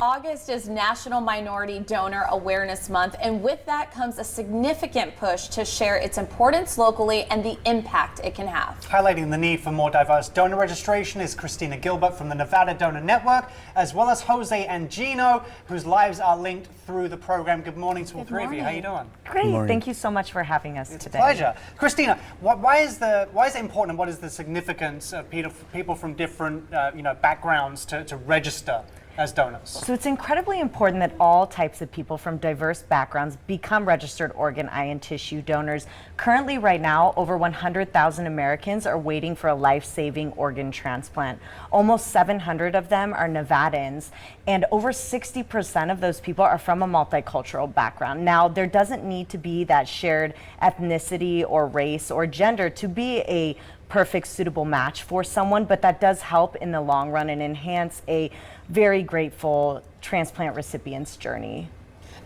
August is National Minority Donor Awareness Month, and with that comes a significant push to share its importance locally and the impact it can have. Highlighting the need for more diverse donor registration is Christina Gilbert from the Nevada Donor Network, as well as Jose and Gino, whose lives are linked through the program. Good morning to all three of you. How are you doing? Great. Thank you so much for having us today. A pleasure. Christina, why is it important, and what is the significance of people from different backgrounds to register as donors? So it's incredibly important that all types of people from diverse backgrounds become registered organ, eye, and tissue donors. Currently, right now, over 100,000 Americans are waiting for a life-saving organ transplant. Almost 700 of them are Nevadans, and over 60% of those people are from a multicultural background. Now, there doesn't need to be that shared ethnicity or race or gender to be a perfect suitable match for someone, but that does help in the long run and enhance a very grateful transplant recipient's journey.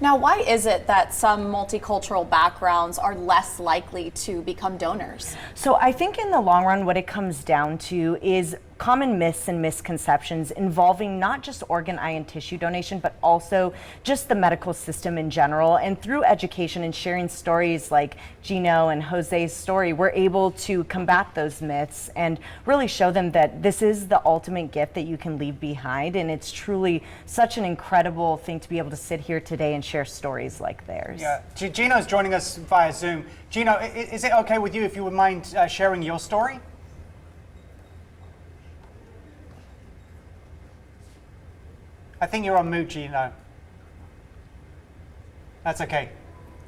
Now, why is it that some multicultural backgrounds are less likely to become donors? So I think in the long run, what it comes down to is common myths and misconceptions involving not just organ, eye, and tissue donation, but also just the medical system in general. And through education and sharing stories like Gino and Jose's story, we're able to combat those myths and really show them that this is the ultimate gift that you can leave behind. And it's truly such an incredible thing to be able to sit here today and share stories like theirs. Yeah, Gino's joining us via Zoom. Gino, is it okay with you if you would mind sharing your story? I think you're on mute, Gino. That's okay.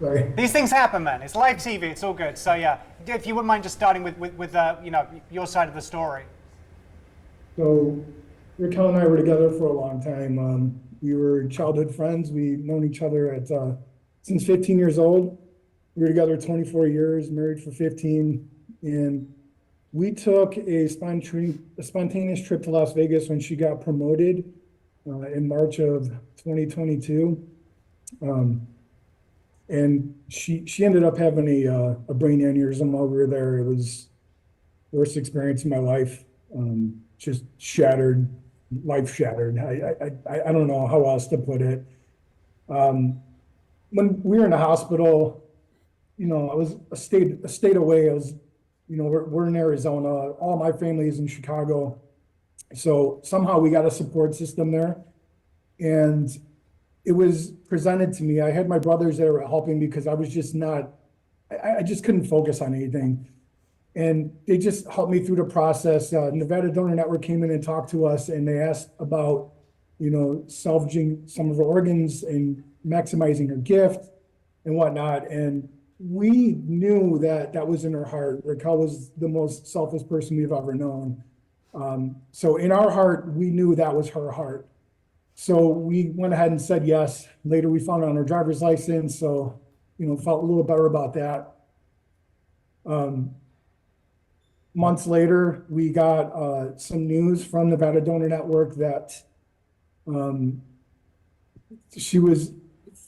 Sorry. These things happen, man. It's live TV. It's all good. So yeah, if you wouldn't mind just starting with your side of the story. So Raquel and I were together for a long time. We were childhood friends. We've known each other since 15 years old. We were together 24 years, married for 15, and we took a spontaneous trip to Las Vegas when she got promoted in March of 2022. And she ended up having a brain aneurysm while we were there. It was the worst experience of my life. Just shattered, life shattered. I don't know how else to put it. When we were in the hospital, I was a state away. We're in Arizona. All my family is in Chicago. So somehow we got a support system there, and it was presented to me. I had my brothers there helping because I was just I just couldn't focus on anything. And they just helped me through the process. Nevada Donor Network came in and talked to us, and they asked about, salvaging some of her organs and maximizing her gift and whatnot. And we knew that was in her heart. Raquel was the most selfless person we've ever known. So in our heart, we knew that was her heart. So we went ahead and said yes. Later, we found it on her driver's license. So, felt a little better about that. Months later, we got some news from Nevada Donor Network that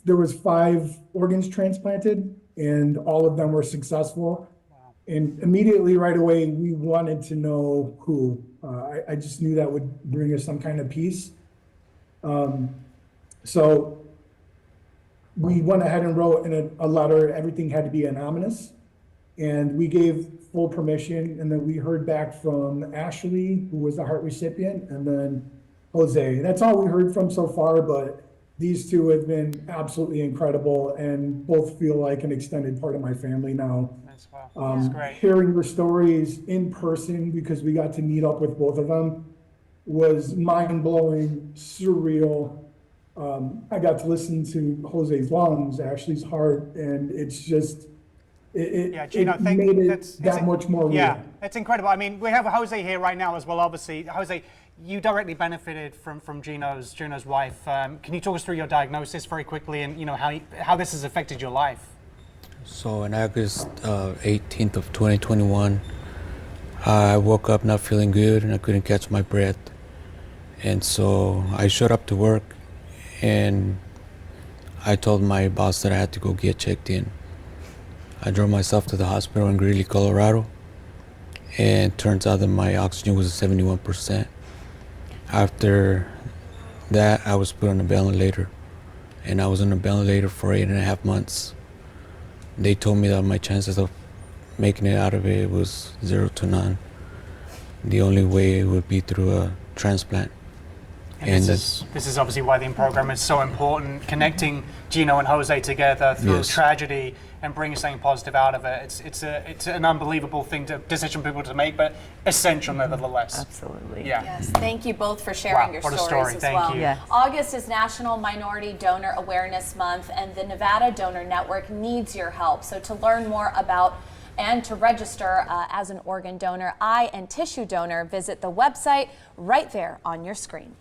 there was 5 organs transplanted, and all of them were successful. And immediately, right away, we wanted to know who. I just knew that would bring us some kind of peace. So we went ahead and wrote in a letter. Everything had to be anonymous, and we gave full permission. And then we heard back from Ashley, who was the heart recipient, and then Jose. That's all we heard from so far, but these two have been absolutely incredible and both feel like an extended part of my family now. That's great. Hearing the stories in person, because we got to meet up with both of them, was mind-blowing, surreal. I got to listen to Jose's lungs, Ashley's heart, and it's just, Gino, it made it that much more real. Yeah, it's incredible. I mean, we have Jose here right now as well, obviously. Jose, you directly benefited from Gino's wife. Can you talk us through your diagnosis very quickly and how this has affected your life? So on August 18th of 2021, I woke up not feeling good and I couldn't catch my breath. And so I showed up to work and I told my boss that I had to go get checked in. I drove myself to the hospital in Greeley, Colorado, and turns out that my oxygen was 71%. After that, I was put on a ventilator, and I was on a ventilator for 8.5 months. They told me that my chances of making it out of it was 0 to none. The only way would be through a transplant. And this is obviously why the program is so important, connecting Gino and Jose together through Yes. tragedy and bringing something positive out of it. It's an unbelievable decision for people to make, but essential nevertheless. Absolutely. Yeah. Yes, thank you both for sharing Wow, your what a stories story. as Thank well. you. Yes. August is National Minority Donor Awareness Month, and the Nevada Donor Network needs your help. So to learn more about and to register as an organ donor, eye and tissue donor, visit the website right there on your screen.